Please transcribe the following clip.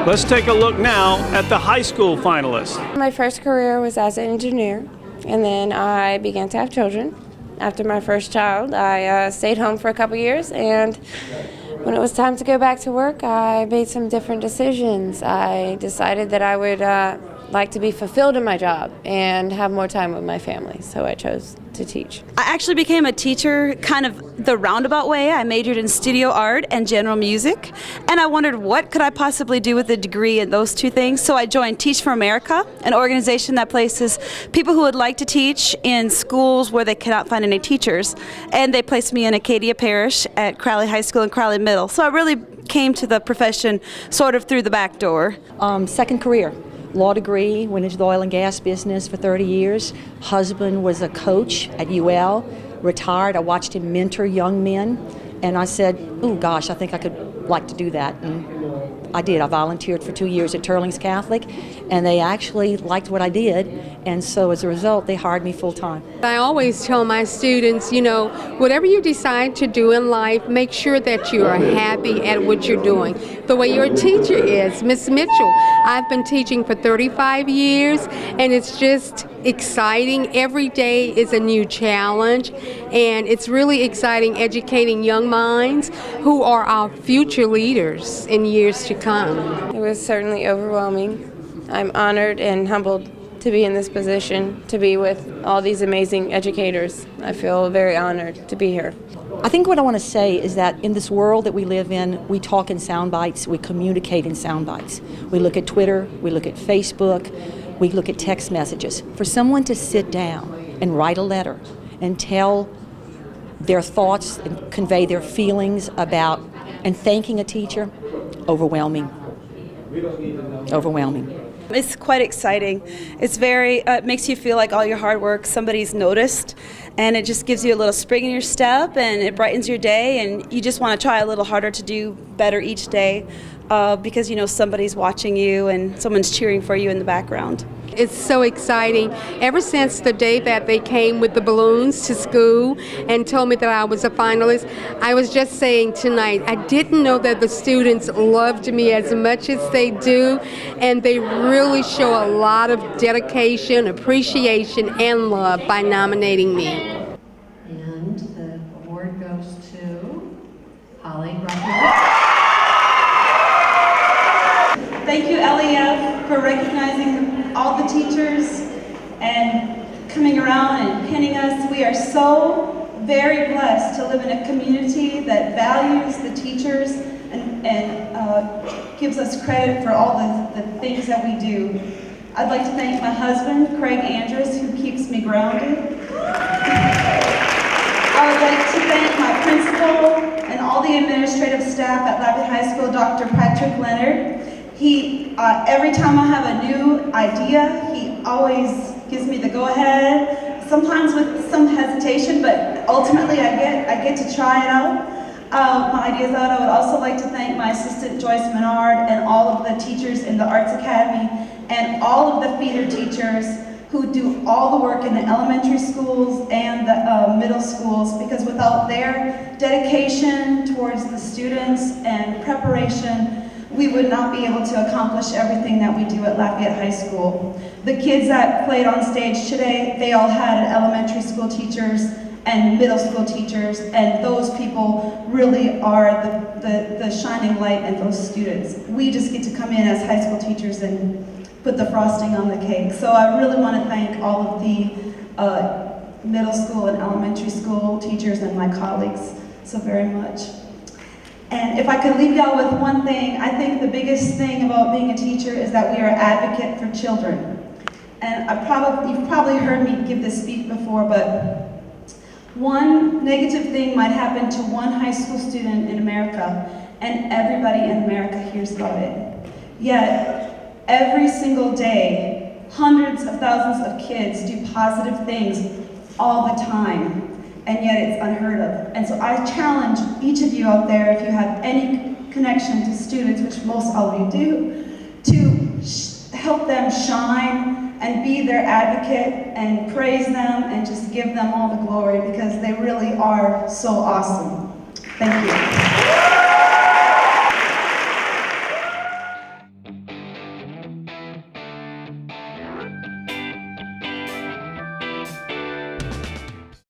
Let's take a look now at the high school finalists. My first career was as an engineer, and then I began to have children. After my first child, I stayed home for a couple years, and when it was time to go back to work, I made some different decisions. I decided that I would like to be fulfilled in my job and have more time with my family, so I chose to teach. I actually became a teacher kind of the roundabout way. I majored in studio art and general music, and I wondered what could I possibly do with a degree in those two things. So I joined Teach for America, an organization that places people who would like to teach in schools where they cannot find any teachers, and they placed me in Lafayette Parish at Crowley High School and Crowley Middle. So I really came to the profession sort of through the back door. Second career. Law degree, went into the oil and gas business for 30 years. Husband was a coach at UL, retired. I watched him mentor young men, and I said, oh gosh, I think I could like to do that. And I did. I volunteered for 2 years at Turling's Catholic, and they actually liked what I did, and so as a result, they hired me full-time. I always tell my students, you know, whatever you decide to do in life, make sure that you are happy at what you're doing. The way your teacher is, Miss Mitchell. I've been teaching for 35 years, and it's just exciting. Every day is a new challenge, and it's really exciting educating young minds who are our future leaders in years to come. It was certainly overwhelming. I'm honored and humbled to be in this position, to be with all these amazing educators. I feel very honored to be here. I think what I want to say is that in this world that we live in, we talk in sound bites, we communicate in sound bites. We look at Twitter, we look at Facebook, we look at text messages. For someone to sit down and write a letter and tell their thoughts and convey their feelings about and thanking a teacher, overwhelming. Overwhelming. It's quite exciting. It's very, it makes you feel like all your hard work, somebody's noticed, and it just gives you a little spring in your step, and it brightens your day, and you just want to try a little harder to do better each day because you know somebody's watching you and someone's cheering for you in the background. It's so exciting. Ever since the day that they came with the balloons to school and told me that I was a finalist, I was just saying tonight, I didn't know that the students loved me as much as they do, and they really show a lot of dedication, appreciation, and love by nominating me. And the award goes to Holly. Thank you, LEF, for recognizing all the teachers and coming around and pinning us. We are so very blessed to live in a community that values the teachers and gives us credit for all the things that we do. I'd like to thank my husband, Craig Andrews, who keeps me grounded. I would like to thank my principal and all the administrative staff at Lafayette High School, Dr. Patrick Leonard. He, every time I have a new idea, he always gives me the go-ahead, sometimes with some hesitation, but ultimately I get to try it out. My ideas out. I would also like to thank my assistant Joyce Menard and all of the teachers in the Arts Academy and all of the feeder teachers who do all the work in the elementary schools and the middle schools, because without their dedication towards the students and preparation, we would not be able to accomplish everything that we do at Lafayette High School. The kids that played on stage today, they all had elementary school teachers and middle school teachers, and those people really are the shining light in those students. We just get to come in as high school teachers and put the frosting on the cake. So I really want to thank all of the middle school and elementary school teachers and my colleagues so very much. And if I could leave y'all with one thing, I think the biggest thing about being a teacher is that we are an advocate for children. And you've probably heard me give this speech before, but one negative thing might happen to one high school student in America, and everybody in America hears about it. Yet, every single day, hundreds of thousands of kids do positive things all the time. And yet it's unheard of. And so I challenge each of you out there, if you have any connection to students, which most all of you do, to help them shine and be their advocate and praise them and just give them all the glory, because they really are so awesome. Thank you.